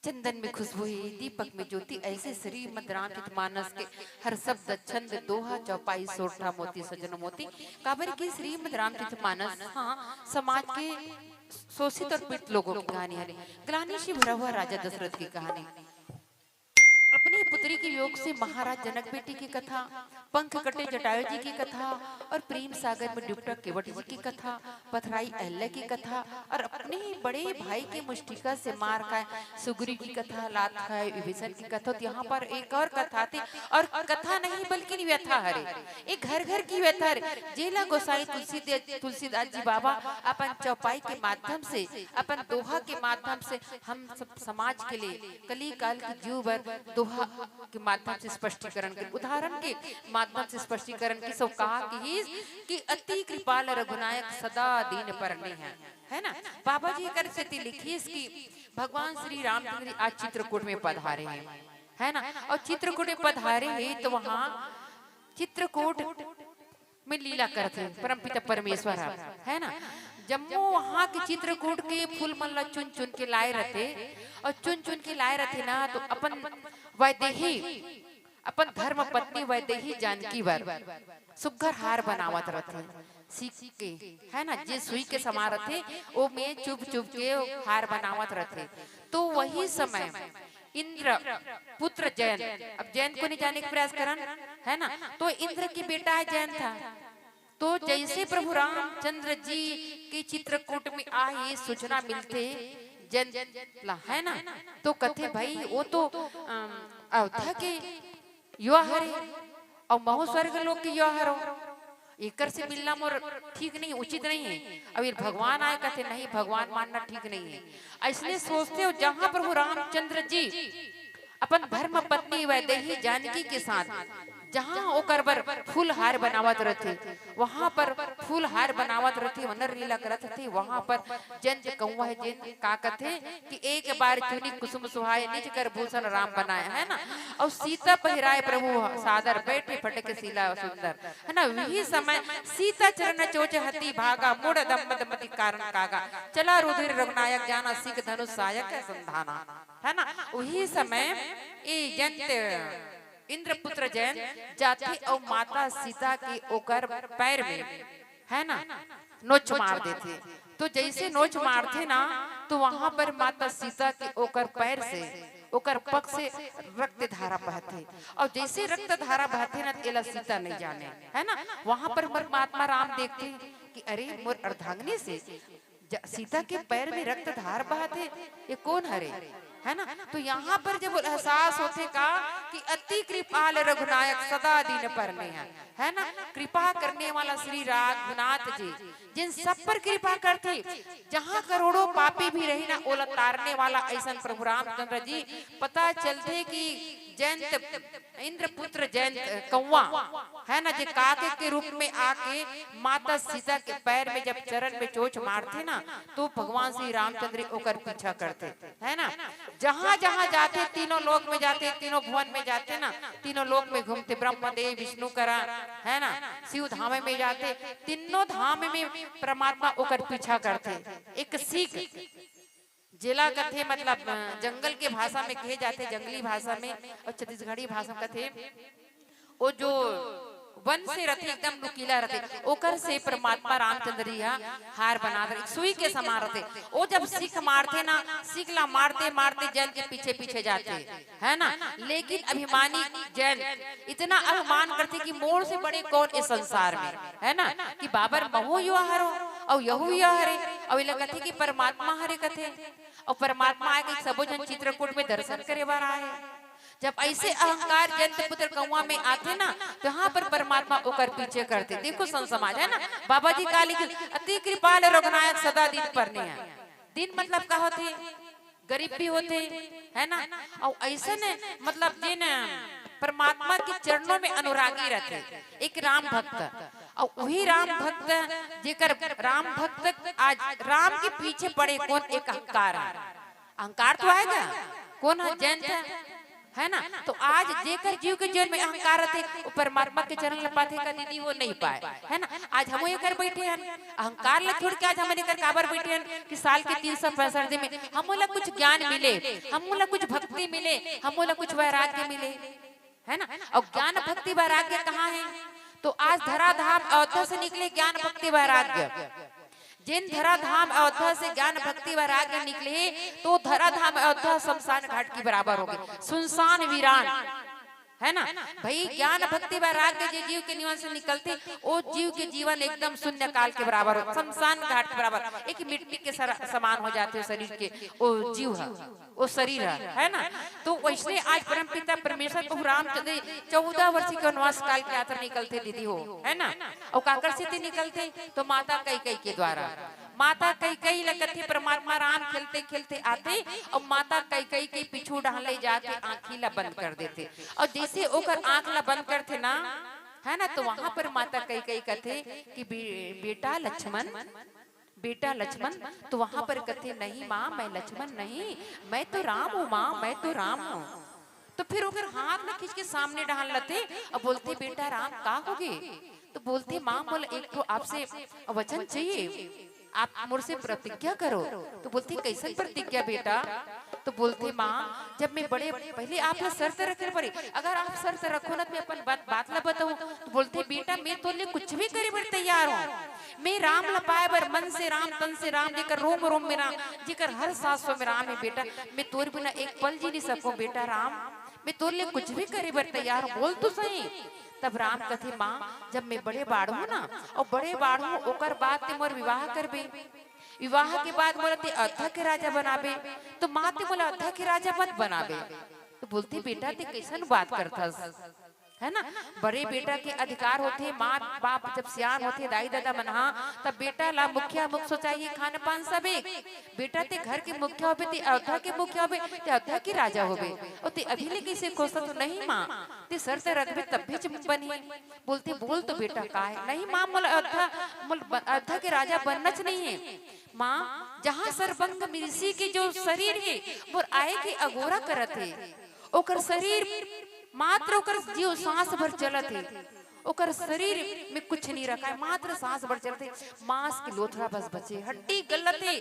चंदन में खुशबू है, दीपक में ज्योति, ऐसे श्रीमद् रामचरितमानस के हर शब्द छंद दोहा चौपाई सोरठा मोती सजन मोती। काबर की श्रीमद् रामचरितमानस हाँ समाज के शोषित और पीड़ित लोगों की कहानी है। ग्लानि से भरा हुआ राजा दशरथ की कहानी, अपनी पुत्री के योग से महाराज जनक बेटी की कथा, पंख कटे जटायु जी की कथा, और प्रेम सागर में डूबता केवट जी की कथा, पथराई अहल्या की कथा, और अपने बड़े भाई के मुष्टिका से मार खाए सुग्रीव की कथा, लात खाए विभीषण की कथा। तो यहाँ पर एक और कथा थी, और कथा नहीं बल्कि व्यथा हरे, एक घर घर की व्यथा हरे। जेला गोसाई तुलसीदास जी बाबा अपन चौपाई के माध्यम से, अपन दोहा के माध्यम से हम सब समाज के लिए कली काल की जीव भर दोहा के माध्यम से स्पष्टीकरण के उदाहरण के माध्यम से स्पष्टीकरण की सब कहा कि अति कृपाल रघुनायक सदा दीन परने हैं, है ना। बाबा जी कर स्थिति लिखी इसकी, भगवान श्री रामचंद्र आज चित्रकूट में पधारे हैं, है ना। और चित्रकूट में पधारे हैं तो वहाँ चित्रकूट में लीला करते परमपिता परमेश्वर है ना। जम्मू वहाँ के चित्रकूट के फूल मल्ला चुन चुन के लाए रहते, और चुन चुन के लाए रहते ना, तो अपन वैदेही अपन धर्म पत्नी वैदेही जानकी वर सुघर हार बनावत रहते सीख के, है ना। जे सुई के समा रहते वो में चुप चुप के हार बनावत रहते। तो वही समय इंद्र पुत्र जयन, अब जयन को नहीं जाने का प्रयास करन, है ना। तो इंद्र की बेटा है जयन था। तो जैसे प्रभु रामचंद्र जी के चित्रकूट में आए सूचना मिलते जन है ना, तो कथे भाई वो तो अवधा के युवा हरे और महो स्वर्ग लोग के युवा हरो, एकर से मिलना मोर ठीक नहीं, उचित नहीं है। अब भगवान आए कहते नहीं, भगवान मानना ठीक नहीं है। इसलिए सोचते हो जहाँ प्रभु रामचंद्र जी अपन धर्म पत्नी वैदेही जानकी के साथ जहाँ ओकर बर फूल हार बनावत रहते, वहाँ पर फूल हार बनावत रहते, वनर लीला करत रहते। वहाँ पर जन कौवा है जन का कथे कि एक बार चुनी कुसुम सुहाए निज कर भूषण राम बनाए, है ना। और सीता पहिराए प्रभु सादर बैठे फटक सीला सुंदर, है ना। वही समय सीता चरण चोच हती भागा मुड़ दम्मद मति कारण कागा चला रुधिर रघुनायक जाना सिख धनुष सायक है संधाना, है ना। वही समय ये जंत इंद्रपुत्र जैन जाति और माता सीता की ओकर पैर में, है ना, नोच मार देते। तो जैसे नोच मारते ना, तो वहां पर माता सीता के ओकर पैर से ओकर पग से रक्त धारा बहते, और जैसे रक्त धारा बहते ना तेला सीता नहीं जाने, है ना। वहां पर परमात्मा राम देखते कि अरे मोर अर्धांगिनी से सीता के पैर में रक्त धार बहते, ये कौन हरे, है ना। तो यहाँ पर जब एहसास होते का कि अति कृपाल रघुनायक सदा दीन परने हैं, है ना। कृपा करने वाला श्री रघुनाथ जी जिन सब पर कृपा करते, जहाँ करोड़ों पापी भी रही ना ओला तारने वाला ऐसा प्रभु रामचंद्र जी। पता चलते कि जयंत इंद्रपुत्र जयंत कौवा, है ना, जो काके के रूप में आके माता सीता के पैर में जब चरण में चोच मारते ना, तो भगवान श्री रामचंद्र ओकर पीछा करते, है ना। जहाँ जहाँ जाते तीनों लोक में जाते, तीनों भुवन में जाते ना, तीनों लोक में घूमते, ब्रह्मदेव विष्णु करा, है ना, शिव धाम में जाते, तीनों धाम में परमात्मा ओकर पीछा करते। एक सीख जिला कथे मतलब जंगल के भाषा में कहे जाते, जंगली भाषा में और छत्तीसगढ़ी भाषा में कथे, वो जो वन से रथे एकदम नुकीला रथे, ओकर से परमात्मा रामचंद्र जी हार बना दे सुई के समान रथे। वो जब सीख मारते ना, सीख ला मारते मारते जैन के पीछे पीछे जाते, है ना। लेकिन अभिमानी जैन इतना अभिमान करते कि मोर से बड़े कौन इस संसार में, है ना, कि बाबर महू युवा हरो और यहू युवा हरे, और ये कथे कि परमात्मा हरे कथे, और परमात्मा आए कि सबो जन चित्रकूट में दर्शन करे बार आए। जब ऐसे अहंकार जंत पुत्र कौवा में आते ना, तो यहाँ पर परमात्मा ओकर पीछे करते। देखो संत समाज, है ना। बाबा जी का लिखे अति कृपाल रघुनायक सदा दीन परने हैं। दिन मतलब का होते, गरीब भी होते, है ना। और ऐसे ने मतलब जिन परमात्मा के चरणों में अनुरागी रहते, एक राम भक्त, और वही राम भक्त जेकर राम भक्त आज राम के पीछे पड़े कौन, एक अहंकार है। अहंकार तो आएगा कौन है, जैन है ना। तो आज जेकर जीव के जीवन में अहंकार थे वो परमात्मा के चरण ल पाथे का दीदी वो नहीं पाए, है ना। आज हम ये कर बैठे हैं अहंकार ला छोड़ के, आज हम कर काबर बैठे हैं कि साल के 365 दिन में हमोला कुछ ज्ञान मिले, हमोला कुछ भक्ति मिले, हमोला कुछ वैराग्य मिले, है ना। और ज्ञान भक्ति वैराग्य कहाँ है? तो आज धराधाम अयोध्या से निकले ज्ञान भक्ति वैराग्य। जिन धराधाम अयोध्या से ज्ञान भक्ति वैराग्य निकले तो धराधाम अयोध्या शमशान घाट की बराबर हो गए, सुनसान वीरान, है ना भाई। ज्ञान भक्ति वैराग्य जो जीव के निवास से निकलते वो जीव के जीवन एकदम शून्य काल के बराबर हो, शमशान घाट के बराबर, एक मिट्टी के समान हो जाते हैं शरीर के वो जीव है, वो शरीर है ना। तो वैसे आज परमपिता परमेश्वर प्रभु रामचंद्र 14 वर्ष के वनवास काल की यात्रा निकलते दीदी हो, है ना। और काकर से निकलते तो माता कैकेयी के द्वारा, माता कैकेयी लगते परमात्मा राम खेलते खेलते आते और माता कैकेयी के पीछू डाले जाके आँखी ला बंद कर देते, और जैसे ओकर आँख ला बंद करते ना, है ना, तो वहां पर माता कैकेयी कहते कि बेटा लक्ष्मण, बेटा लक्ष्मण। तो वहां पर कहते नहीं माँ मैं लक्ष्मण नहीं, मैं तो राम हूँ माँ, मैं तो राम हूँ। तो फिर ओकर हाथ में खींच के सामने डाल लेते और बोलते बेटा राम का होगे? तो बोलते माँ बोले एक तो आपसे वचन चाहिए, आप मुझसे प्रतिज्ञा करो। तो बोलती कैसे प्रतिज्ञा बेटा? तो बोलते माँ जब मैं बड़े पहले आप शर्त रखे पड़े, अगर आप शर्त रखो ना तो मैं अपन बात ला बताऊं। तो बोलते बेटा मैं तो ले कुछ भी करे बर तैयार हूँ, मैं राम ला पाए बर मन से राम तन से राम, जेकर रोम रोम में राम, जेकर हर सांस में राम है बेटा, मैं तोर बिना एक पल जी नहीं सकूं बेटा राम, मैं तोर ले कुछ भी करे बर तैयार हूँ, बोल तो सही। तब राम कथे माँ जब मैं बड़े बाढ़ हूँ ना और बड़े बाढ़ हूँ ओकर बाद ते मोर विवाह करबे, विवाह के बाद मोला ते अयोध्या के राजा बनाबे। तो माँ ते मोला अयोध्या के राजा मत बनाबे। तो बोलती बेटा ते कैसन बात करथस, है ना। बड़े बेटा के अधिकार होते, माँ बाप जब सियान होते दाई दादा मनहा तब बेटा ला मुखिया मुख सोचाइए खान पान सब एक, बेटा ते घर के मुखिया होबे, ते अयोध्या के मुखिया होबे, ते अयोध्या के राजा होबे, और ते अभी ले कैसे कोसा तो नहीं माँ ते शर्त रखबे तब भी बनी। बोलते बोल तो बेटा का है? नहीं माँ मोला अयोध्या के राजा बनना नहीं है माँ, जहाँ सर्वंग ऋषि के जो शरीर है वो आए के अगोरा करत है, ओकर शरीर मात्र ओकर जीव सांस भर चलत है, ओकर शरीर में कुछ नहीं रखा है, मात्र सांस भर चलते, मांस के लोथड़ा बस बचे, हड्डी गलत है,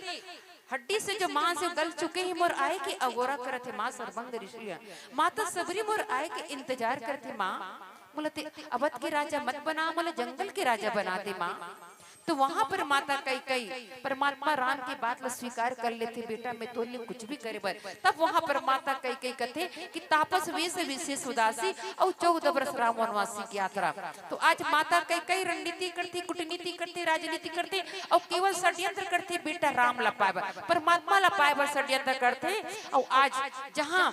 हड्डी से जो मांस गल चुके हैं मोर आए के अगोरा करते माँ सर्वंग ऋषि, माता सबरी मोर आए के इंतजार करते माँ, बोलते अवध के राजा मत बना, बोले जंगल के राजा बनाते माँ। तो वहां पर माता कैकेयी परमात्मा राम की बात ला स्वीकार कर लेते, बेटा मैं तो लिए कुछ भी करे बर। तब वहां पर माता कैकेयी कहते कि तापस वेश विशेष उदासी और 14 वर्ष राम वनवासी की यात्रा। तो आज माता कैकेयी रणनीति करती, कूटनीति करती, राजनीति करते और केवल षड्यंत्र करते बेटा राम ला पाए बर, परमात्मा ला पाए बर षड्यंत्र करते। और आज जहाँ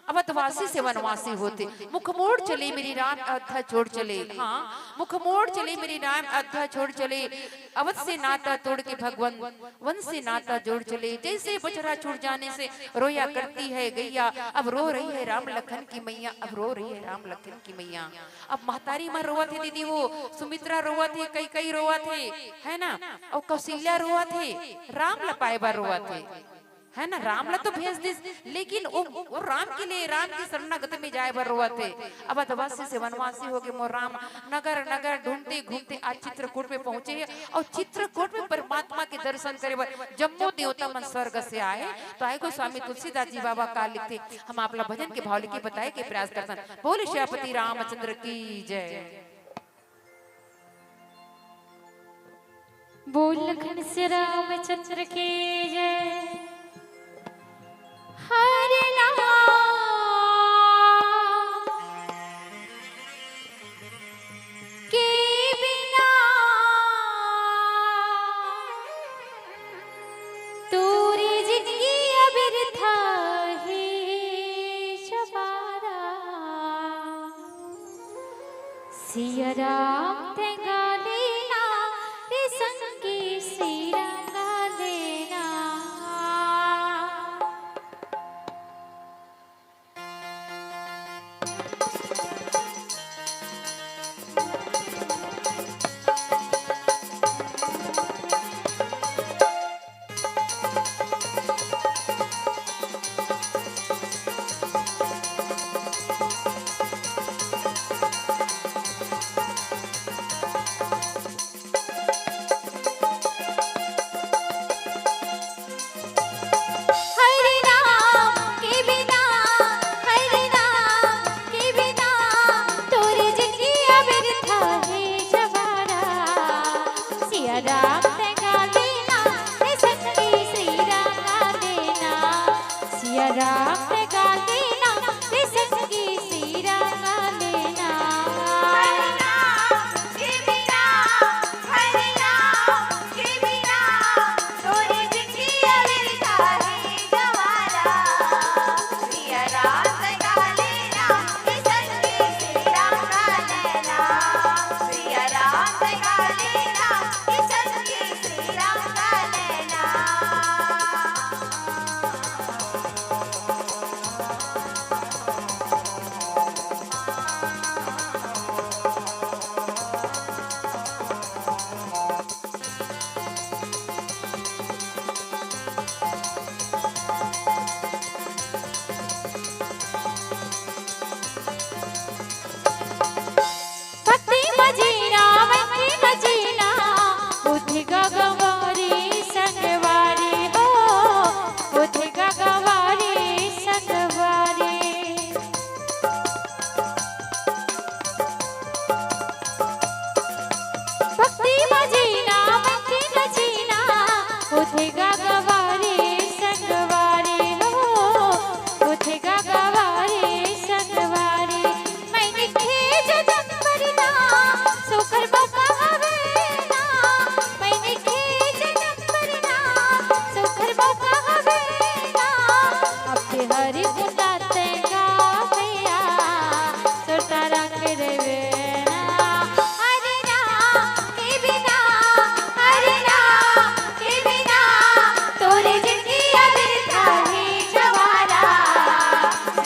अवधवासी से वनवासी होते, मुख मोड़ चले मेरी राम अयोध्या छोड़ चले, हाँ मुख मोड़ चले मेरी राम अयोध्या छोड़ चले, अवध से नाता तोड़ के भगवान वन से नाता जोड़ चले, जैसे बछड़ा छूट जाने से रोया करती है गैया, अब रो रही है राम लखन की मैया, अब रो रही है राम लखन की मैया। अब महतारी माँ रोआ थे दीदी, वो सुमित्रा रोआ थे, कैकेयी रोआ थे, है ना, और कौशल्या रोआ थे, राम लपाए बार रोआ थे, है ना। राम ला तो भेज दिस, लेकिन वो राम के लिए राम की शरणागति में जाए बर रोआ थे। अब अवधवासी से वनवासी हो गए मोर राम, नगर नगर ढूंढते घूमते आज चित्रकूट में पहुंचे हैं, और चित्रकूट में परमात्मा के दर्शन करे बर जम्मू देवता मन स्वर्ग से आए। तो आए गोस्वामी तुलसीदास जी बाबा का लिखते, हम आपला भजन के भाव लिखे बताए के प्रयास करते। बोले श्रीपति रामचंद्र की जय, बोल लखन से रामचंद्र की जय। हरे नाम के बिना तोरी जिंदगी अबिरथा है शबारा, सिया राम तेगा लेना रे संगी सिया लेना। सिया राम ते गाली ना रे संगी सीरा गाले ना हरे राम के बिना हरे राम के बिना तोरी जिंदगी अविरता है गवारा सिया राम ते गाले ना रे संगी सीरा गाले ना सिया राम ते गाले ना रे संगी सीरा गाले ना भक्ति मजीना वंकी मजीना बुद्धि गगवारी संगवारी हो बुद्धि गगवारी संगवारी भक्ति मजीना वंकी मजीना बुद्धि गगवारी संगवारी हो बुद्धि गगवारी संगवारी मैंने खेज जंबरना सुखर बाबा हवेना मैंने खेज जंबरना सुखर बाबा हवेना अब ते हरि बुलाते गावैया सुरता रंग रेवेना हरे राम के बिना हरे राम के बिना तोरे जिंदगी अविरता है जवारा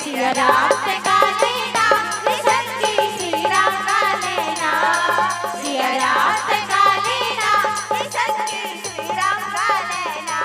सिया राम ते गाले ना रे संगी सीरा गाले ना सिया राम ते गाले ना रे संगी सीरा गाले ना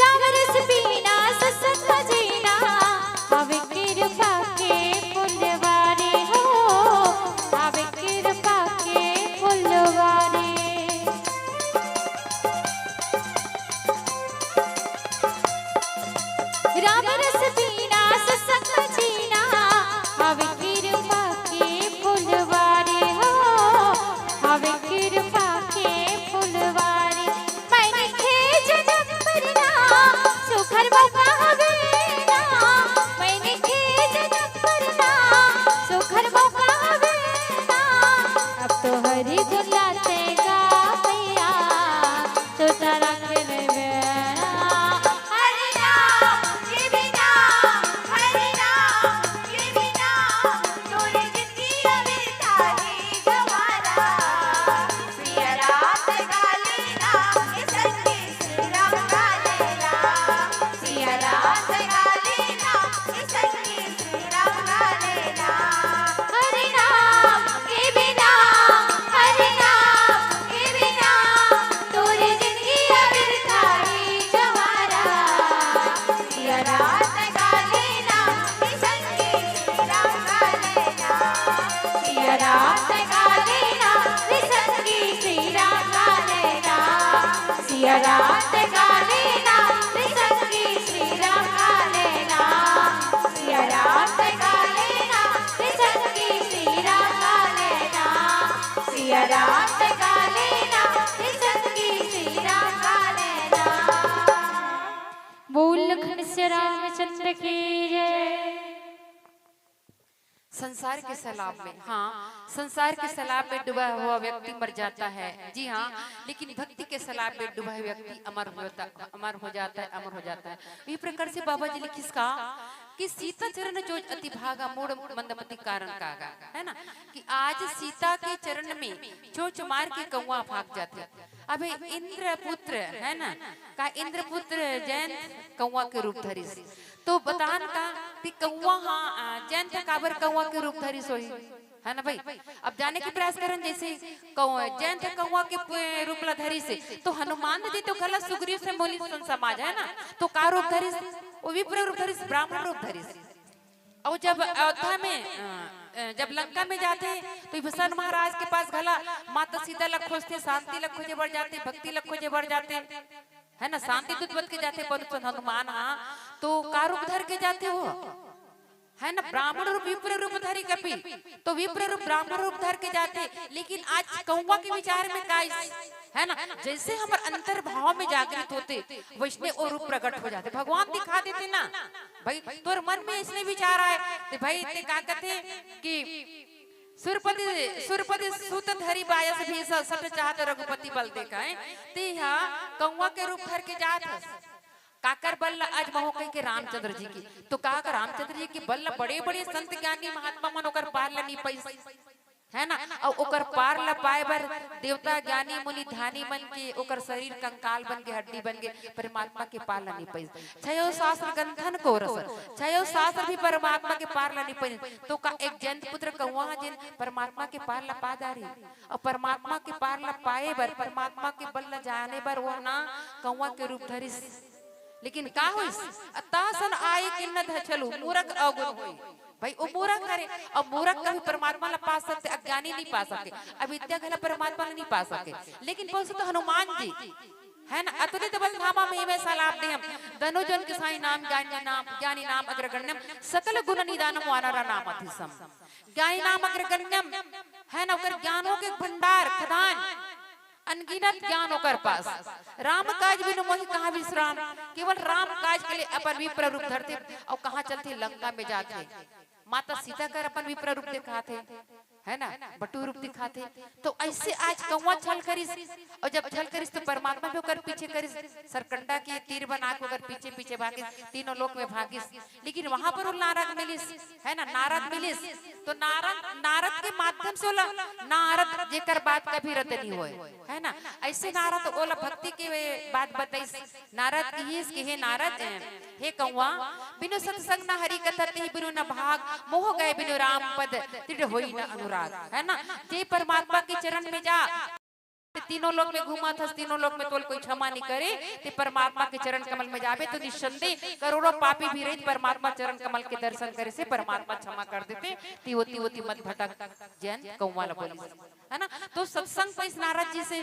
राम रस पीना सत्संग जीना हवे कृपा के फुलवारी हो हवे कृपा के फुलवारी राम रस पीना सत्संग जीना हवे कृपा के फुलवारी हो हवे कृपा के फुलवारी मैंने खेज जंबरना सुखर बाबा हवेना मैंने खेज जंबरना सुखर बाबा हवेना अब तो हरि बुलाते गावैया तो तारा के लेवेना हरे राम के बिना हरे राम के बिना तोरी जिंदगी अविरता है गवारा सिया राम ते गाले ना रे संगी सीरा गाले ना सिया राम ते गाले ना रे संगी सीरा गाले ना हरे राम के बिना हरे राम के बिना तोरे जिंदगी अविरता है जवारा सिया राम ते गाले ना रे संगी सीरा गाले ना सिया राम ते गाले ना रे संगी सीरा गाले ना सिया राम ते गाले ना रे संगी सीरा गाले ना सिया राम ते गाले ना रे संगी सीरा गाले ना सिया राम ते गाले ना रे संगी सीरा गाले ना बोल लखन से रामचंद्र की जय संसार के सैलाब में, हाँ, संसार के सैलाब में डूबा हुआ व्यक्ति मर जाता है, जी हाँ, लेकिन भक्ति के सैलाब में डूबा हुआ व्यक्ति अमर हो जाता है, अमर हो जाता है। इस प्रकार से बाबा जी लिखिस का कि सीता चरण जो अति भागा मूड मंदमति कारण कागा, है ना, कि आज सीता के चरण में चोच मार के कौवा भाग जाते। अबे इंद्र पुत्र है ना, का इंद्र पुत्र जयंत कौवा के रूप धरी, तो बतान का कि कौवा, हाँ, जयंत काबर कौवा के रूप धरी सोई, है ना भाई। अब जाने की प्रयास करें, जैसे जयंत कौवा के रूप ला धरी से, तो हनुमान जी तो गला सुग्रीव से बोली सुन समाज, है ना, तो का रूप धरी, वो विप्र रूप धरी, ब्राह्मण रूप धरी। और जब अयोध्या में जब लंका में जाते तो विभीषण महाराज के पास घला माता सीता लग खोजते, शांति लग खोजे बढ़ जाते, भक्ति लग खोजे बढ़ जाते, है ना, शांति दूत बन के जाते, पर हनुमान हाँ तो का रूप धर के जाते हो, है ना, ब्राह्मण रूप विप्र रूप धरी कपि, तो विप्र रूप ब्राह्मण रूप धर के जाते। लेकिन आज कौवा के विचार में का है ना, जैसे हम अंतर भाव में जागृत होते वैसने और रूप प्रकट हो जाते, भगवान दिखा देते ना। भाई तोर मन में इसने विचार आए तो भाई इतने का कहते कि सुरपति सुत धरी बायस भी सट चाहत रघुपति बल देखा है ते यहाँ कौवा के रूप धर के जात काकर बल आज महो कह के रामचंद्र जी की, तो कहा रामचंद्र जी की बल बड़े बड़े संत ज्ञानी महात्मा मन ओकर पार ला नहीं पैस, है ना, और ओकर पार ला पाए बर देवता ज्ञानी मुनि ध्यानी बन के ओकर शरीर कंकाल बन के हड्डी बन के परमात्मा के पार ला नहीं पैस। छयो शास्त्र गंधन को रस, छयो शास्त्र भी परमात्मा के पार ला नहीं पैस, तो का एक जंत पुत्र कौवा जिन परमात्मा के पार ला पादारी, और परमात्मा के पार ला पाए बर परमात्मा के बल ला जाने बर वो ना कौवा के रूप धरी। लेकिन का होइस अतासन आए कि न धचलू मूर्ख अवगुण होई, भाई वो मूर्ख करे, और मूर्ख कभी परमात्मा ला पा सकते, अज्ञानी नहीं पा सके, अविद्या घला परमात्मा नहीं पा सके। लेकिन बोल तो हनुमान जी है ना, अतुलित बल धामा में वे सलाप दे हम धनुजन के साई नाम ज्ञानी नाम अग्रगण्यम सकल गुण निदानम वानरा नाम अतिसम, ज्ञानी नाम अग्रगण्यम है ना, ओकर ज्ञानों के भंडार खदान अनगिनत ज्ञान होकर पास, राम काज बिनु मोहि कहाँ विश्राम, केवल राम काज के लिए अपन विप्र रूप धरते और कहाँ चलते लंका में जाते, माता सीता कर अपन विप्र रूप दिखाते, है ना, बटू रूप दिखाते। तो ऐसे आज कौवा छल करिस, और जब छल करिस तो परमात्मा भी होकर पीछे करिस, सरकंडा के तीर बना के होकर पीछे पीछे भागिस, तीनों लोक में भागिस। लेकिन वहां पर वो नारद मिलिस, है ना, नारद मिलिस, तो नारद के माध्यम से ओला नारद जेकर बात कभी रद्द नहीं होए, है ना, ऐसे नारद ओला भक्ति के बात बताइस। नारद कहिस कि हे नारद हे कौवा बिनु सत्संग न हरि कथा ते बिनु न भाग, मोह गए बिनु राम पद तिड़ होई न अनुराग, है ना, जे परमात्मा के चरण में जा तीनों लोक में घूमा था, तीनों लोक में तोल कोई क्षमा नहीं करे, ते परमात्मा के चरण कमल में जावे तो निसंदेह करोड़ों पापी भी रहित परमात्मा चरण कमल के दर्शन करे से परमात्मा क्षमा कर देते। तिवती मत भटक जैन कौवा ला बोली, है ना। तो सत्संग पैस नारद जी से,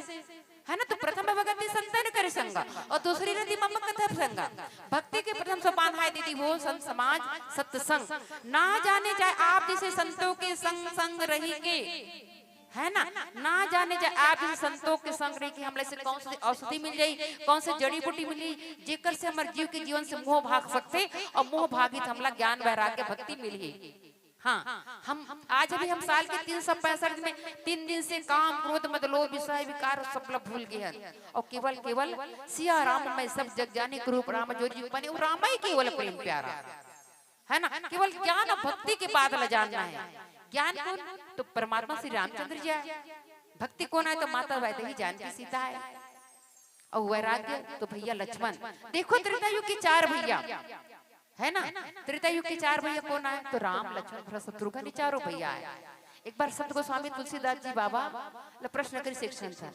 है ना, तो प्रथम भगति संतन करे संगा और दूसरी रति मम कथा संगा, भक्ति के प्रथम सोपान है दीदी वो संत समाज सत्संग, ना जाने जाए आप जिसे संतों के संग संग रही के, है ना, ना जाने जाए आप जिसे संतों के संग रही के हमले से कौन सी औषधि मिल जाई, कौन से जड़ी बूटी मिली जेकर से हमारे जीव के जीवन से मोह भाग सकते, और मोह भागित हमला ज्ञान वैराग्य भक्ति मिली। हाँ, हम आज अभी हम साल के 365 में 3 दिन से काम क्रोध मद लोभ विषय विकार सब भूल गए हैं, और केवल सिया राम में सब जग जाने के रूप राम जो जीव बने, वो राम ही केवल प्रेम प्यारा, है ना, केवल ज्ञान और भक्ति के बाद ल जानना है। ज्ञान कौन, तो परमात्मा श्री रामचंद्र जी है, भक्ति कौन है, तो माता वैदेही जानकी सीता है, और वैराग्य तो भैया लक्ष्मण। देखो त्रेता युग के 4 भैया, है ना, त्रेता युग के 4 भैया कौन है, तो राम लक्ष्मण भरत शत्रुघ्न चारों भैया है। एक बार संत गोस्वामी तुलसीदास जी बाबा प्रश्न करी सेक्शन था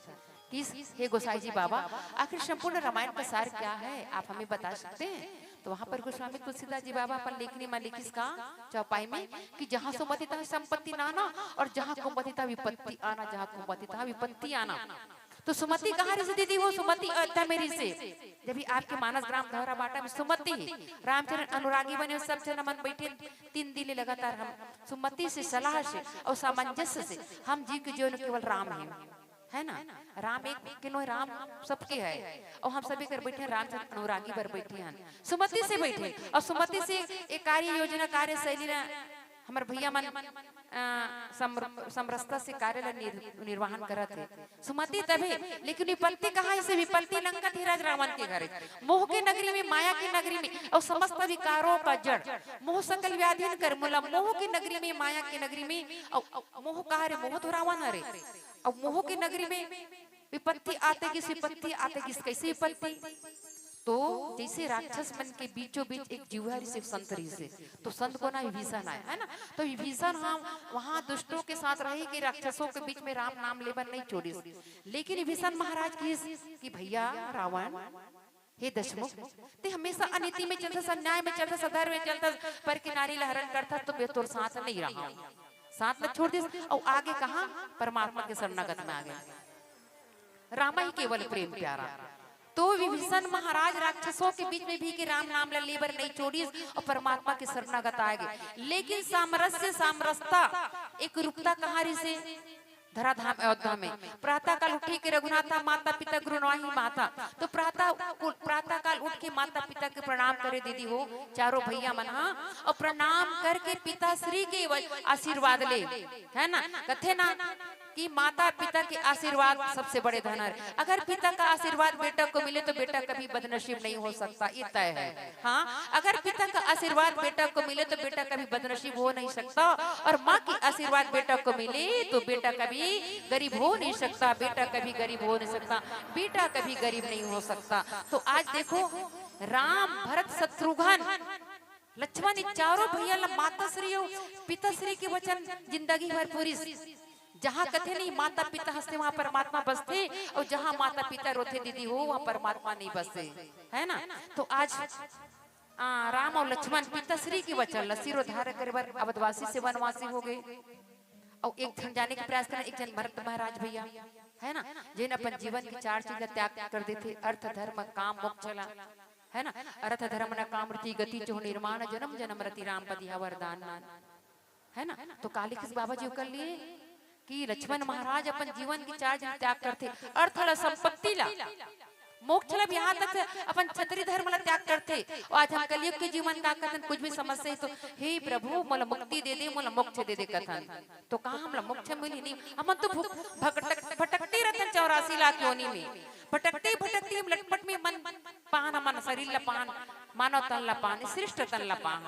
कि हे गोसाई जी बाबा आखिर संपूर्ण रामायण का सार क्या है, आप हमें बता सकते हैं। तो वहां पर गोस्वामी तुलसीदास जी बाबा अपन लेखनी में लिखिस का चौपाई में कि जहाँ सुमति तहाँ संपत्ति नाना, और जहाँ कुमति तहाँ विपत्ति आना, जहाँ कुमति तहाँ विपत्ति आना। तो सुमति कहाँ से दीदी, वो सुमति अयोध्या मेरी से, जब आपके मानस ग्राम धौरा बाटा में सुमति रामचरण अनुरागी बने सब जन मन बैठे 3 दिन लगातार हम सुमति से सलाह से और सामंजस्य से हम जीव के जीवन केवल राम है ना, राम एक किलो राम सबके है, और हम सभी कर बैठे रामचंद्र अनुरागी पर बैठे हैं, सुमति से बैठे, और सुमति से एक कार्य योजना कार्य शैली हमारे भैया मन समरसता से कार्य निर्वहन करत है सुमति तभी। लेकिन विपत्ति कहाँ से, विपत्ति लंका धीराज रावण के घरे, मोह के नगरी में माया की नगरी में, और समस्त विकारों का जड़ मोह सकल व्याधीन कर मूला, मोह की नगरी में माया की नगरी में, और मोह कहा रे, मोह तो रावण हरे, और मोह की नगरी में विपत्ति आते किस, विपत्ति आते किस, कैसे विपत्ति, तो जैसे राक्षस मन के बीचों बीच एक जीवहरी से संतरी से, तो संत को ना विभीषण आया, है ना, तो विभीषण हम वहां दुष्टों के साथ रहे कि राक्षसों के बीच में राम नाम लेवन नहीं छोड़ी। लेकिन विभीषण महाराज की कि भैया रावण हे दशमुख ते हमेशा अनीति में चलता, अन्याय में चलता, सधर्म में चलता, पर किनारी लहरन करता, तो मैं तोर साथ नहीं रहा, साथ में छोड़ दिस और आगे कहा परमात्मा के शरणागत में आ गए। रामा ही केवल प्रेम प्यारा। तो विभीषण महाराज राक्षसों के बीच में भी कि राम नाम लेबर नहीं छोड़ी और परमात्मा के शरणागत आ गए। लेकिन सामरस्य सामरसता एक रूपता कहारी से धराधाम अयोध्या में प्रातः काल उठी के रघुनाथा माता पिता गुरुनाही माता, तो प्रातः काल उठ के माता पिता के प्रणाम करे दीदी हो चारों भैया मन, हाँ, और प्रणाम करके पिता श्री के आशीर्वाद ले, है ना, कथे ना कि माता पिता के आशीर्वाद सबसे बड़े धन है। अगर पिता का आशीर्वाद बेटा को मिले तो बेटा कभी बदनसीब नहीं हो सकता, ये तय है। हाँ, अगर पिता का आशीर्वाद बेटा को मिले तो बेटा कभी बदनसीब हो नहीं सकता, और माँ की आशीर्वाद बेटा को मिले तो बेटा कभी गरीब हो नहीं सकता, बेटा कभी गरीब हो नहीं सकता, बेटा कभी गरीब नहीं हो सकता। तो आज देखो राम भरत शत्रुघ्न लक्ष्मण चारों भैया माता श्री हो पिता श्री के वचन जिंदगी भर पूरी, जहाँ कथे नहीं माता पिता हंसते वहाँ परमात्मा बसते, और जहाँ माता पिता रोते दीदी हो वहाँ परमात्मा नहीं बसते, है ना। तो आज राम और लक्ष्मण पिता श्री के वचन लसीरो धार कर अवधवासी से वनवासी हो गए, और एक जन जाने के प्रयास करना, एक जन भरत महाराज भैया, है ना, जिन अपन जीवन की चार चीज त्याग कर देते, अर्थ धर्म काम मोक्ष चला, है ना, अर्थ धर्म न काम रति गति जो निर्माण जन्म जन्म रति राम पति वरदान, है ना। तो काली किस बाबा जी कर लिए कि लक्ष्मण महाराज अपन जीवन की चार चीज त्याग करते, अर्थ ला संपत्ति ला मोक्ष ला, यहाँ तक अपन क्षत्रिय धर्म ला त्याग करते। और आज हम कलयुग के जीवन का कथन कुछ भी समस्या है तो हे प्रभु मोला मुक्ति दे दे, मोला मोक्ष दे दे कथन, तो कहाँ हमला मोक्ष मिली नहीं, हम तो भटकते रहते 84 लाख योनि में, भटकते भटकते लटपट में मन पान मन शरीर ला पान मानव तन ला पान श्रेष्ठ तन ला पान,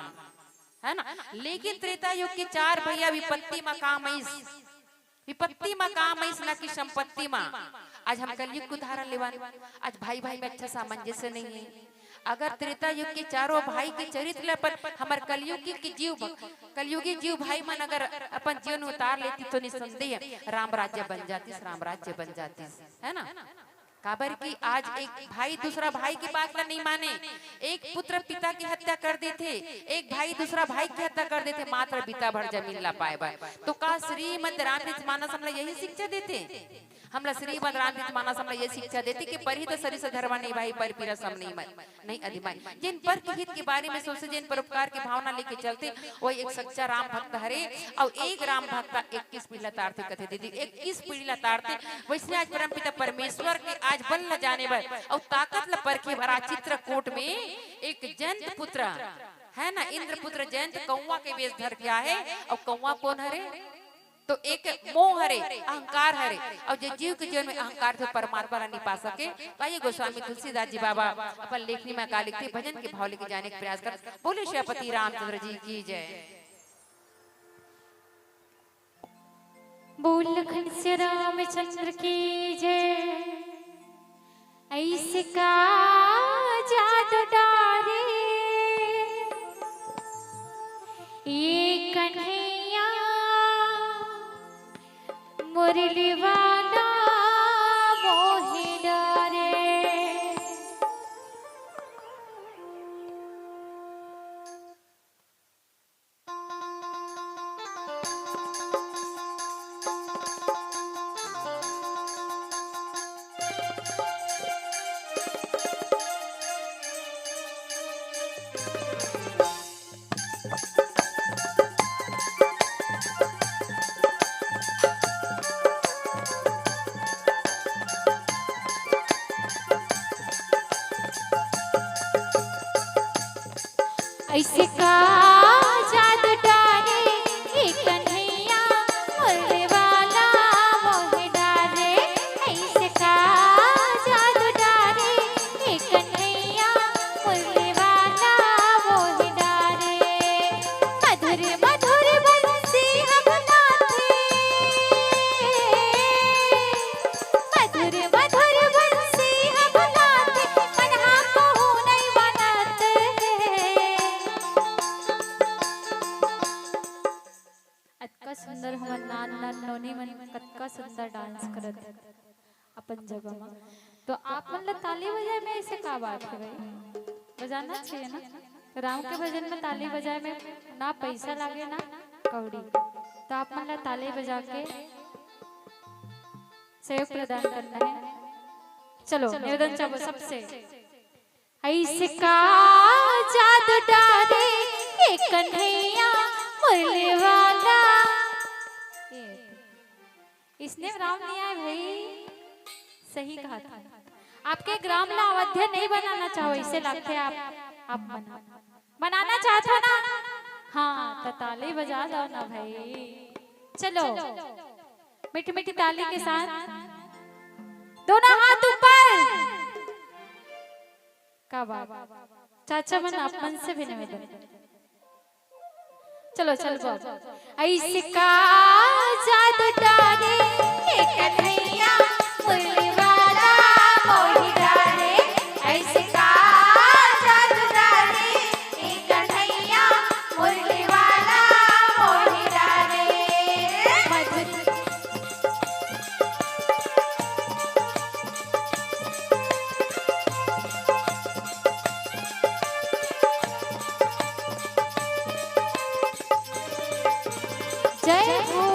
है ना। लेकिन त्रेता युग के चार भैया विपत्ति में काम विपत्ति में काम न की संपत्ति में। आज हम कलयुग को उदाहरण लेवा, आज भाई भाई में अच्छा सामंजस्य नहीं है। अगर त्रेता युग के चारों भाई के चरित्र पर हमारे कलयुगी जीव भाई मन अगर अपन जीवन उतार लेती तो निसंदेह राम राज्य बन जाती, राम राज्य बन जाती, है ना। काबर की आज एक भाई दूसरा भाई की बात का नहीं माने, एक पुत्र पिता की हत्या कर देते, एक भाई दूसरा भाई की हत्या कर देते, मात्र पिता भर जमीन ला पाए। तो का श्रीमद रामचरितमानस हमला यही शिक्षा देते, हमला श्रीमद रामचरितमानस हमला यही शिक्षा देते कि परिहित सरिस धर्म नहीं भाई पर पीरा सम नहीं अधिमाई, जिन पर के हित के बारे में सोचे, जिन परोपकार की भावना लेके चलते, वो एक सच्चा राम भक्त हरे। और एक राम भक्त 21 पीढ़ी तारते कथे दीदी, 21 पीढ़ी तारते। वैसे आज परम पिता परमेश्वर के आज बल न जाने बर और ताकत ल परखे भरा चित्रकूट में एक जयंत पुत्र, है ना, इंद्र पुत्र जयंत कौवा के वेश धर के आए। और कौवा कौन हरे, तो एक मोह हरे, अहंकार हरे, और जो जीव के जीवन में अहंकार से परमात्मा नहीं पा सके। तो आइए गोस्वामी तुलसीदास जी बाबा अपन लेखनी में का लिखते भजन के भाव लेके जाने का प्रयास कर। बोले श्रीपति रामचंद्र जी की जय। बोल घनश्याम रामचंद्र की जय। ऐसे का जादू डारे ये कन्हैया मुरली वाला मोहि डारे। ऐसे का जादू डारे ये कन्हैया मुरली वाला मोहि डारे। ऐसे का जादू डारे ये कन्हैया मुरली वाला मोहि डारे। मधुर मधुर बंसी हम गाथे, मधुर मधुर बंसी हम गाथे, मनहा कहूँ नहीं बनत अतका सुंदर हमार नान नान नोनी मन कतका सुंदर डांस करत अपन जगह में। तो आप मतलब ताली बजाए में ऐसे का बात है भाई, बजाना चाहिए ना। राम के भजन में ताली बजाए में ना पैसा लागे ना कौड़ी, तो आप मतलब ताली बजा के सहयोग प्रदान करना है। चलो निवेदन चाहो सबसे, ऐसे का जादू डाले ये कन्हैया मुरली वाला। इसने राम नहीं आए भाई, सही कहा था। आपके ग्राम ला अवध्य नहीं बनाना चाहो, इसे लगते आप बनाना चाहते हो ना, हाँ तो ताली बजा दो ना भाई। चलो मीठी मीठी ताली के साथ दोनों हाथ ऊपर। क्या बात, चाचा मन आप मन से भी निवेदन। चलो चलो ऐसे का जादू डाले ये कन्हैया मुरली वाला मोही डाले। ऐसे का जादू डाले ये कन्हैया मुरली वाला मोही डाले। जय हो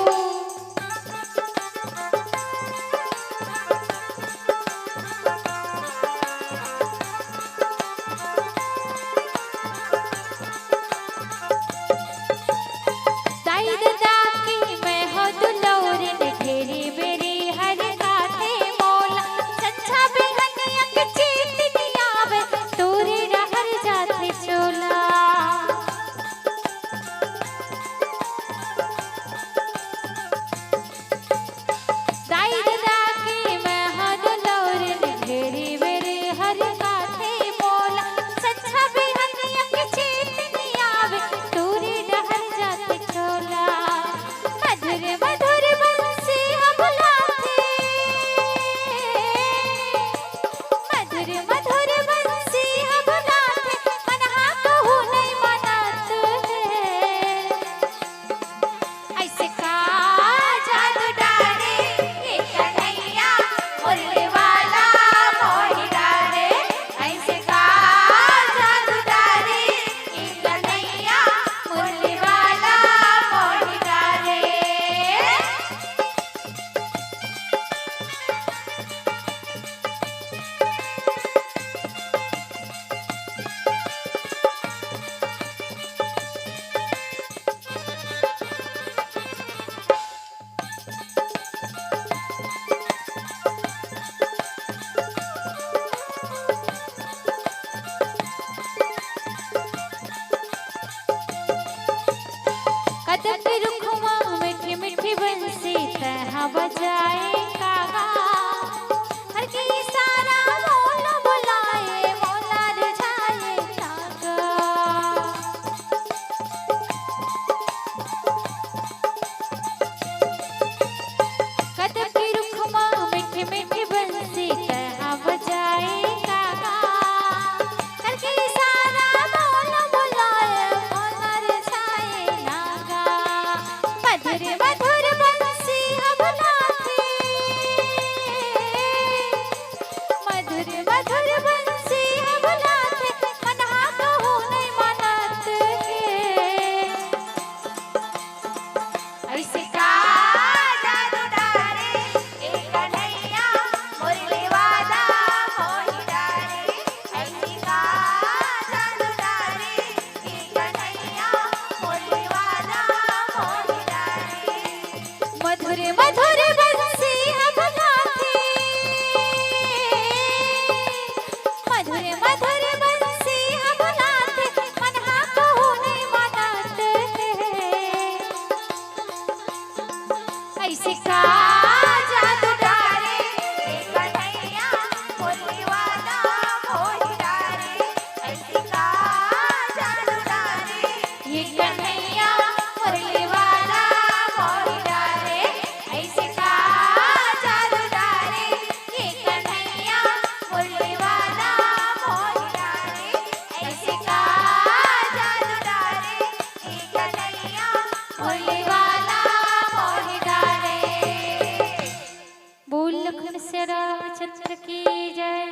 लखन से रामचंद्र की जय।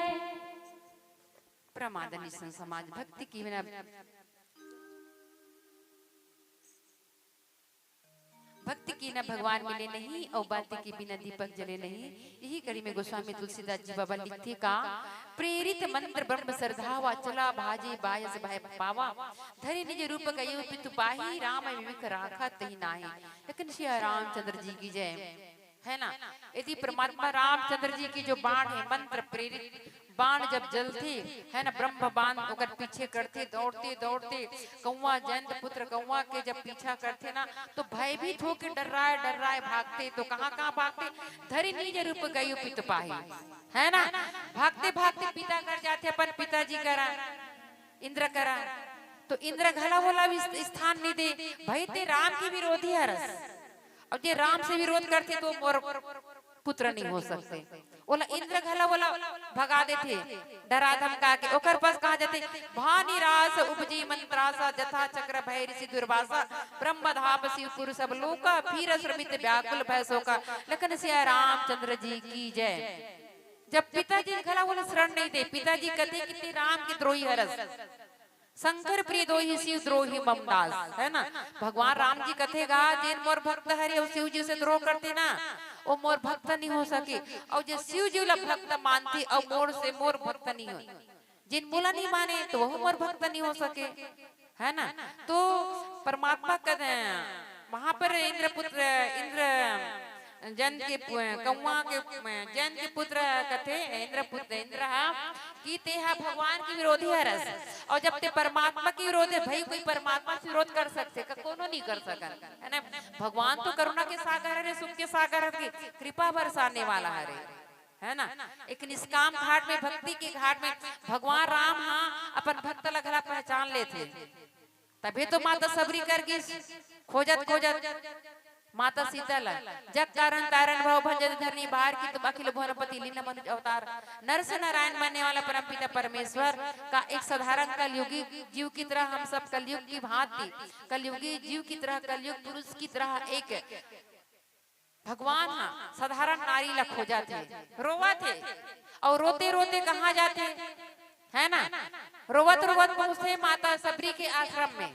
प्रमादनी सन समाज भक्ति की बिना भक्ति की न भगवान मिले नहीं और बाती के बिना दीपक जले नहीं। यही कड़ी में गोस्वामी तुलसीदास जी बाबा लिखते का प्रेरित मंत्र ब्रह्म श्रद्धावा चला भाजे बायस भय पावा धरि निज रूप कयो पितु पाही राम विवेक राखा तही नाही। लेकिन श्री रामचंद्र जी की जय है ना। यदि परमात्मा रामचंद्र जी की जो बाण है मंत्र प्रेरित बाण जब जलते है ना ब्रह्म बाण ओकर पीछे करते दौड़ते दौड़ते कौवा जयंत पुत्र कौवा के जब पीछा करते ना तो भयभीत होके डर रहा है भागते तो कहाँ भागते धरि निज रूप गयो पितु पाही है ना। भागते भागते पिता कर जाते अपन पिताजी करा इंद्र करा तो इंद्र घला बोला भी स्थान नहीं दे भाई ते राम की विरोधी हरस और जे राम से विरोध करते तो मोर पुत्र नहीं हो सकते। बोला इंद्र घला बोला भगा देते डरा धमका के ओकर पास कहा जाते भानी रास उपजी मंत्रासा जथा चक्र भय ऋषि दुर्वासा ब्रह्म धाप शिव पुरुष सब लोका फिर श्रमित व्याकुल भय शोका। लेकिन सिया रामचंद्र जी की जय। जब पिताजी घला बोला शरण नहीं दे पिताजी कहते कितने राम के द्रोही हरस शंकर प्रिय दोही शिव द्रोही ममदास है ना। भगवान राम जी कथेगा जिन मोर भक्त हरि और शिव जी से द्रोह करते ना वो मोर भक्त नहीं हो सके और जो शिव जी ला भक्त मानती और मोर से मोर भक्त नहीं हो जिन मोला नहीं माने तो वह मोर भक्त नहीं हो सके है ना। तो परमात्मा कहते वहां पर इंद्र जन के कौवा के जन के पुत्र कथे इंद्र पुत्र इंद्र की ते भगवान की विरोधी हरस और जब ते परमात्मा की विरोधी भाई कोई परमात्मा से विरोध कर सकते का कोनो नहीं कर सकन है ना। भगवान तो करुणा के सागर है सुख के सागर है कृपा बरसाने वाला है ना। एक निष्काम घाट में भक्ति के घाट में भगवान राम अपन भक्त लगला पहचान लेते तभी तो माता सबरी कर गई खोजत माता सीतल जग कारण तारण भाव भंजन धरनी बाहर की तुम अखिल भुवनपति लीन मनुज अवतार नरस नारायण बनने वाला परम पिता परमेश्वर का एक साधारण कलयुगी जीव की तरह हम सब कलयुग की भांति कलयुगी जीव की तरह कलयुग पुरुष की तरह एक भगवान साधारण नारी ला खोजा थे रोवा थे और रोते रोते कहाँ जाते है ना। रोवत रोवत पहुंचते माता सबरी के आश्रम में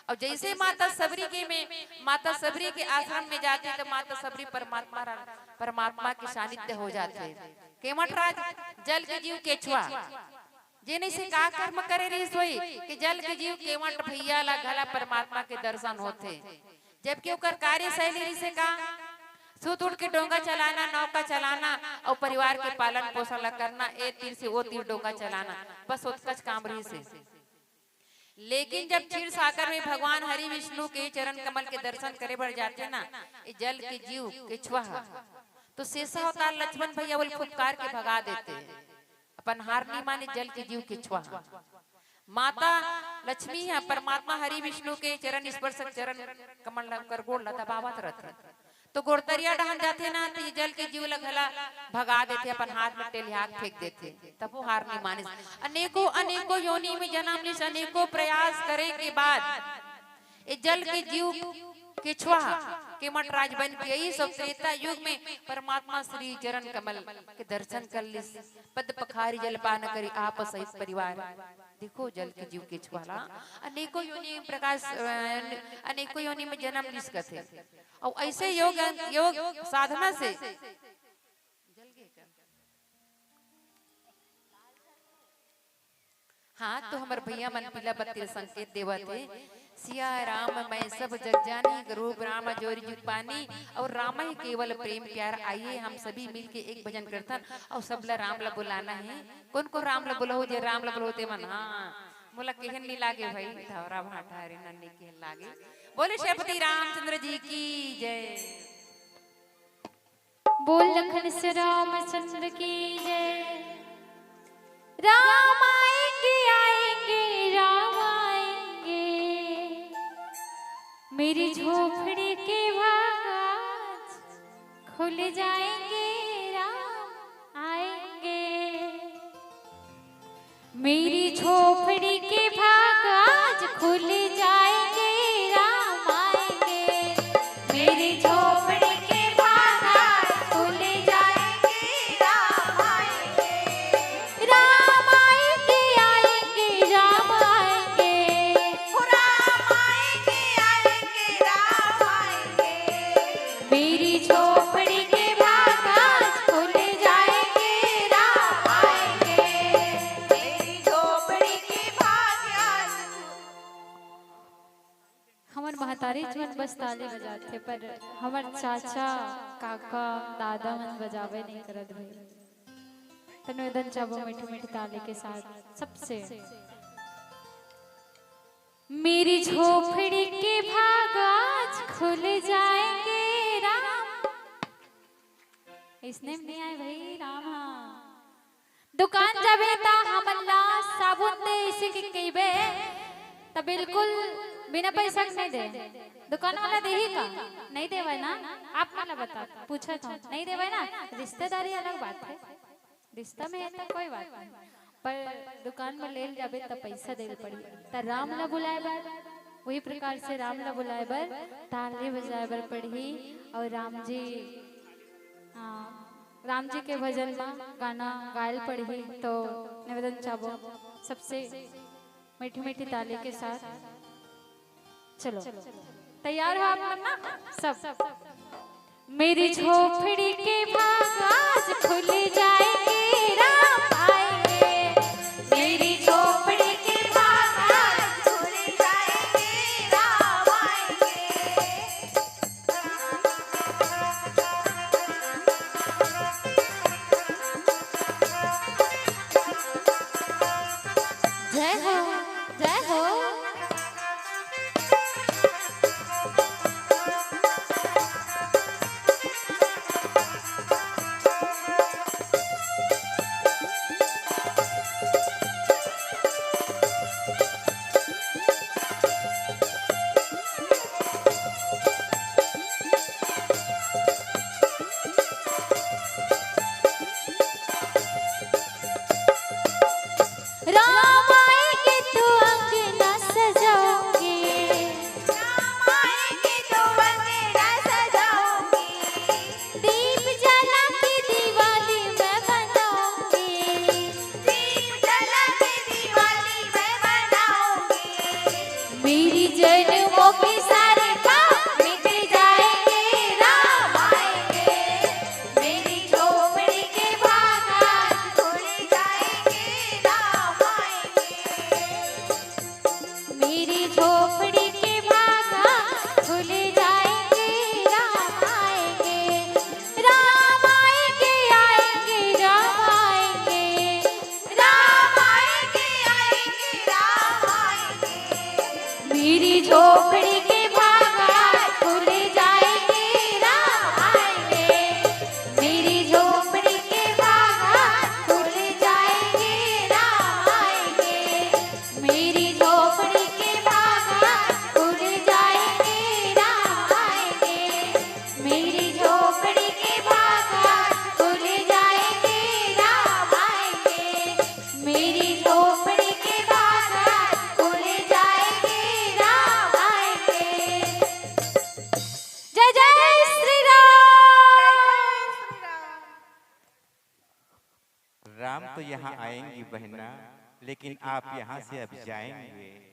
और जैसे माता सबरी के आश्रम में जाती तो माता सबरी परमात्मा के सानिध्य हो जाते। केमट राज जल के जीव केचुआ जेने से का कर्म करे रही सोई कि जल के जीव केवट भैया ला घला परमात्मा के दर्शन होते। जबकि ओकर कार्य शैली से का सुत उठ के डोंगा चलाना नौका चलाना और परिवार के पालन पोषण ला करना ए तीर से वो तीर डोंगा चलाना बस उत्कच काम रही से। लेकिन जब क्षीर सागर में भगवान हरि विष्णु के चरण कमल के दर्शन करे बढ़ जाते ना ये जल के जीव केचुआ तो शेषा अवतार लक्ष्मण भैया बोल फुफकार के भगा देते अपन हार नहीं माने जल के जीव केचुआ। माता लक्ष्मी है परमात्मा हरि विष्णु के चरण स्पर्शक चरण कमल कर गोड़ लता बाबत रहते तो गोड़तरिया डहन जाते ना तो ये जल के जीव लगला भगा देते अपन हाथ में टेलिहाथ फेंक देते तब वो हार नहीं माने। अनेकों योनि में जन्म लिस अनेकों प्रयास करे के बाद ये जल के जीव केचुआ के मठ राज बन के यही सब त्रेता युग में परमात्मा श्री चरण कमल के दर्शन कर लिस पद पखारी जलपान करी आप सहित परिवार। देखो जल के जीव केचुआ अनेकों योनि प्रकाश अनेकों योनि में जन्म लिस कथे और ऐसे योग साधना से हाँ तो हमारे भैया मन पीला बत्ती संकेत देवा थे सिया राम मैं सब जग जानी रूप राम जोरी जुग पानी और राम ही केवल प्रेम प्यार। आइए हम सभी मिलके एक भजन कीर्तन और सबला राम ला बुलाना है। कौन को राम ला बुलाओ जे राम ला बुलाते मन हाँ मोला केहन नहीं लागे भाई धवरा भाटा रे नन्नी केहन लागे। बोले श्रीपति रामचंद्र जी की जय। बोल लखन से रामचंद्र की जय। राम आएंगे आएंगे राम आएंगे मेरी झोपड़ी के भाग खुल जाएंगे राम आएंगे मेरी झोपड़ी के भाग आज खुल जाएंगे राम आएंगे मेरी झोपड़ी के भाग आज खुल जाएंगे बस ताली बजाते, पर हमार चाचा काका दादा मन बजावे नहीं करत भाई। तो निवेदन चाहबो मीठी मीठी ताली के साथ सबसे। मेरी झोपड़ी के भाग आज खुल जाएंगे राम। इसने नहीं आए भाई राम। हाँ दुकान जाबे ता हमला साबुन दे इसी के कहिबे तो बिल्कुल बिना पैसा के नहीं दे। दुकान वाला दे ही का नहीं देवे ना, आप मला बता पूछा था नहीं देवे ना। रिश्तेदारी अलग बात है, रिश्ता में है तो कोई बात नहीं, पर दुकान में ले जाबे तो पैसा देल पड़ी। त राम ला बुलाए बर वही प्रकार से राम ला बुलाए बर ताली बजाए बर पड़ी। और राम जी के भजन में गाना गायल पड़ी। तो निवेदन चाहबो सबसे मीठी मीठी ताली के साथ। चलो तैयार हो आप ना सब। मेरी झोपड़ी के भाग आज खुल जाएंगे राम आएंगे। मेरी झोपड़ी के भाग आज खुल जाएंगे राम आएंगे। जय हो जय हो। मेरी जन्मों के सारे पाप मिट जाएंगे राम आएंगे। मेरी झोपड़ी के भाग आज खुल जाएंगे राम आएंगे। मेरी झोपड़ी के भाग आज खुल जाएंगे राम आएंगे। राम आएंगे आएंगे राम आएंगे। राम आएंगे आएंगे राम आएंगे। मेरी झोपड़ी के भाग आज खुल जाएंगे राम आएंगे। मेरी झोपड़ी के भाग आज खुल जाएंगे राम आएंगे। मेरी झोपड़ी के भाग आज खुल जाएंगे राम आएंगे। मेरी झोपड़ी के भाग आज खुल जाएंगे राम आएंगे। मेरी झोपड़ी के भाग आज खुल जाएंगे राम आएंगे। जय जय श्री राम। राम तो यहाँ आएंगी बहना, लेकिन आप यहाँ से अब जाएंगे।